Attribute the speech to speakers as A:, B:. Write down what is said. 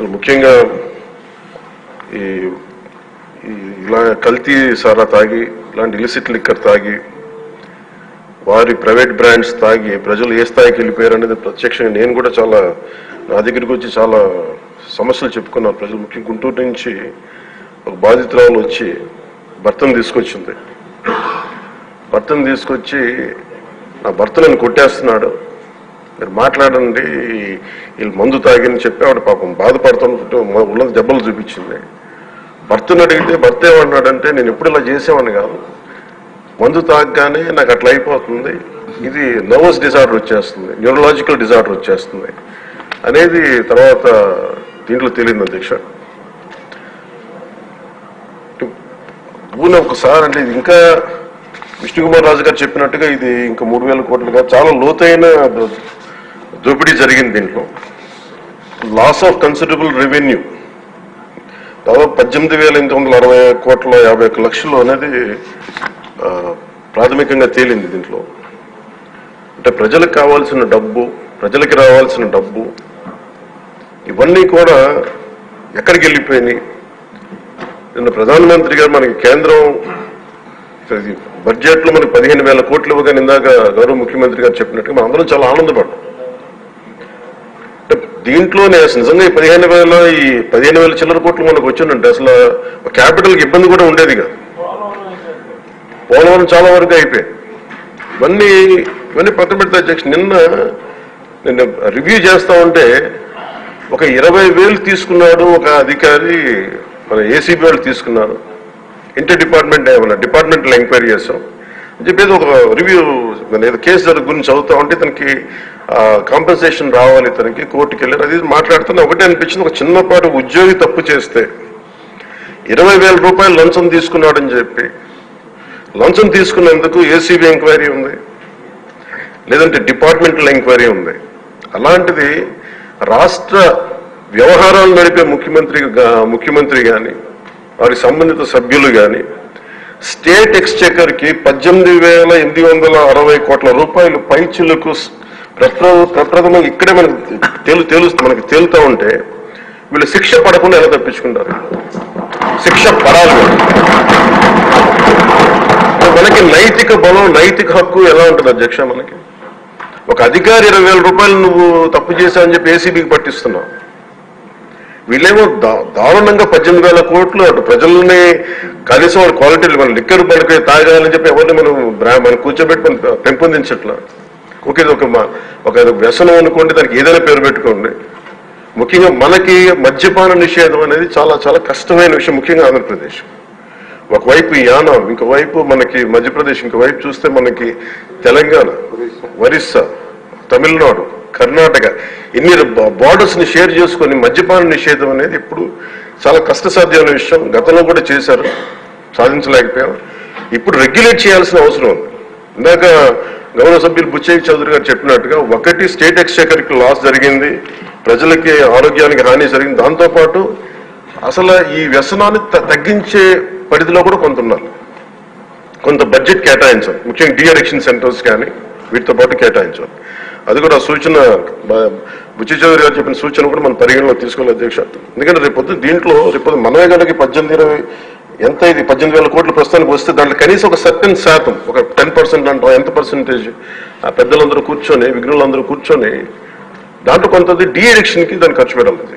A: ముఖ్యంగా ఇలా కల్తీ సారా తాగి ఇలాంటి ఇలిసిట్ లిక్కర్ తాగి వారి ప్రైవేట్ బ్రాండ్స్ తాగి ప్రజలు ఏ స్థాయికి వెళ్ళిపోయారు అనేది ప్రత్యక్షంగా నేను కూడా చాలా నా దగ్గరికి వచ్చి చాలా సమస్యలు చెప్పుకున్నాను. ప్రజలు ముఖ్యంగా గుంటూరు నుంచి ఒక బాధితురాలు వచ్చి భర్తను తీసుకొచ్చింది. భర్తను తీసుకొచ్చి నా భర్త నన్ను కొట్టేస్తున్నాడు, మీరు మాట్లాడండి, వీళ్ళు మందు తాగిని చెప్పి ఆవిడ పాపం బాధపడుతుంటే ఉన్నది దెబ్బలు చూపించింది. భర్తను అడిగితే భర్త ఏమన్నాడంటే, నేను ఎప్పుడు ఇలా చేసేవాడిని కాదు, మందు తాగగానే నాకు అట్లా అయిపోతుంది, ఇది నర్వస్ డిజార్డర్ వచ్చేస్తుంది, న్యూరలాజికల్ డిజార్డర్ వచ్చేస్తుంది అనేది తర్వాత దీంట్లో తెలియదు అధ్యక్ష. పూర్ణ ఒకసారి అంటే ఇది ఇంకా విష్ణుకుమార్ రాజు గారు చెప్పినట్టుగా ఇది ఇంకా 3,000 కోట్లుగా చాలా లోతైన దోపిడీ జరిగింది. దీంట్లో లాస్ ఆఫ్ కన్సిడరబుల్ రెవెన్యూ దాదాపు 18,860 కోట్ల 51 లక్షలు అనేది ప్రాథమికంగా తేలింది. దీంట్లో అంటే ప్రజలకు కావాల్సిన డబ్బు, ప్రజలకి రావాల్సిన డబ్బు ఇవన్నీ కూడా ఎక్కడికి వెళ్ళిపోయినాయి. నిన్న ప్రధానమంత్రి గారు మనకి కేంద్రం బడ్జెట్లో మనకి 15,000 కోట్లు ఇవ్వగానే ఇందాక గౌరవ ముఖ్యమంత్రి గారు చెప్పినట్టుగా మనం అందరం చాలా ఆనందపడ్డాం. అంటే దీంట్లోనే నిజంగా ఈ 15,000 చిల్లర కోట్లు మనకు వచ్చిందంటే అసలు క్యాపిటల్కి ఇబ్బంది కూడా ఉండేది కాదు. పోలవరం చాలా వరకు అయిపోయాయి. ఇవన్నీ పక్కన పెడితే అధ్యక్ష నిన్న రివ్యూ చేస్తా ఉంటే ఒక 20,000 తీసుకున్నాడు ఒక అధికారి, మన ఏసీబీ వాళ్ళు తీసుకున్నారు, ఇంటర్ డిపార్ట్మెంట్ ఏమన్నా డిపార్ట్మెంట్లో ఎంక్వైరీ చేస్తాం అని చెప్పేది ఒక రివ్యూ ఏదో కేసు గురించి చదువుతా ఉంటే తనకి కాంపెన్సేషన్ రావాలి, తనకి కోర్టుకి వెళ్ళారు. అది మాట్లాడుతున్నా ఒకటే అనిపించింది, ఒక చిన్నపాటి ఉద్యోగి తప్పు చేస్తే 20,000 రూపాయలు లంచం తీసుకున్నాడని చెప్పి లంచం తీసుకున్నందుకు ఏసీబీ ఎంక్వైరీ ఉంది, లేదంటే డిపార్ట్మెంటల్ ఎంక్వైరీ ఉంది. అలాంటిది రాష్ట్ర వ్యవహారాలు నడిపే ముఖ్యమంత్రి కానీ వారి సంబంధిత సభ్యులు కానీ స్టేట్ ఎక్స్చెకర్కి 18,860 కోట్ల రూపాయలు పైచిలకు ప్రప్రథమంగా ఇక్కడే మనకి తేలుతూ ఉంటే వీళ్ళు శిక్ష పడకుండా ఎలా తప్పించుకుంటారు? శిక్ష పడాలి. మనకి నైతిక బలం, నైతిక హక్కు ఎలా ఉంటుంది అధ్యక్ష? మనకి ఒక అధికారి 20,000 రూపాయలు నువ్వు తప్పు చేశావని చెప్పి ఏసీబీకి పట్టిస్తున్నావు. వీళ్ళేమో దారుణంగా 18,000 కోట్లు అటు ప్రజల్ని కనీసం వాళ్ళ క్వాలిటీలు మన లిక్కర్ పడిపోయి తాగాలని చెప్పి ఎవరిని మనం కూర్చోబెట్టి మనం పెంపొందించట్లా. ఓకే, ఒక వ్యసనం అనుకోండి, దానికి ఏదైనా పేరు పెట్టుకోండి. ముఖ్యంగా మనకి మద్యపాన నిషేధం అనేది చాలా చాలా కష్టమైన విషయం, ముఖ్యంగా ఆంధ్రప్రదేశ్. ఒకవైపు యానం, ఇంకోవైపు మనకి మధ్యప్రదేశ్, ఇంకోవైపు చూస్తే మనకి తెలంగాణ, ఒరిస్సా, తమిళనాడు, కర్ణాటక, ఇన్ని బార్డర్స్ ని షేర్ చేసుకొని మద్యపాన నిషేధం అనేది ఇప్పుడు చాలా కష్టసాధ్యమైన విషయం. గతంలో కూడా చేశారు, సాధించలేకపోయారు. ఇప్పుడు రెగ్యులేట్ చేయాల్సిన అవసరం ఉంది. ఇందాక గౌరవ సభ్యులు బుచ్చయ్య చౌదరి గారు చెప్పినట్టుగా ఒకటి స్టేట్ ఎక్స్చెకర్కి లాస్ జరిగింది, ప్రజలకి ఆరోగ్యానికి హాని జరిగింది. దాంతోపాటు అసలు ఈ వ్యసనాన్ని తగ్గించే పరిధిలో కూడా కొంత ఉండాలి, కొంత బడ్జెట్ కేటాయించాలి. ముఖ్యంగా డీ అడిక్షన్ సెంటర్స్ కానీ వీటితో పాటు కేటాయించాలి. అది కూడా సూచన బుచ్చి చౌదరి గారు చెప్పిన సూచన కూడా మనం పరిగణలో తీసుకోవాలి అధ్యక్ష. ఎందుకంటే రేపు మనమే కనుక 18,20 ఎంత ఇది 18,000 కోట్లు ప్రస్తుతానికి వస్తే దాంట్లో కనీసం ఒక సర్టెన్ శాతం, ఒక 10% అంటాం, ఎంత పర్సెంటేజ్ ఆ పెద్దలందరూ కూర్చొని, విఘ్నులందరూ కూర్చొని దాంట్లో కొంత డీ అడిక్షన్కి దాన్ని ఖర్చు పెట్టాలి.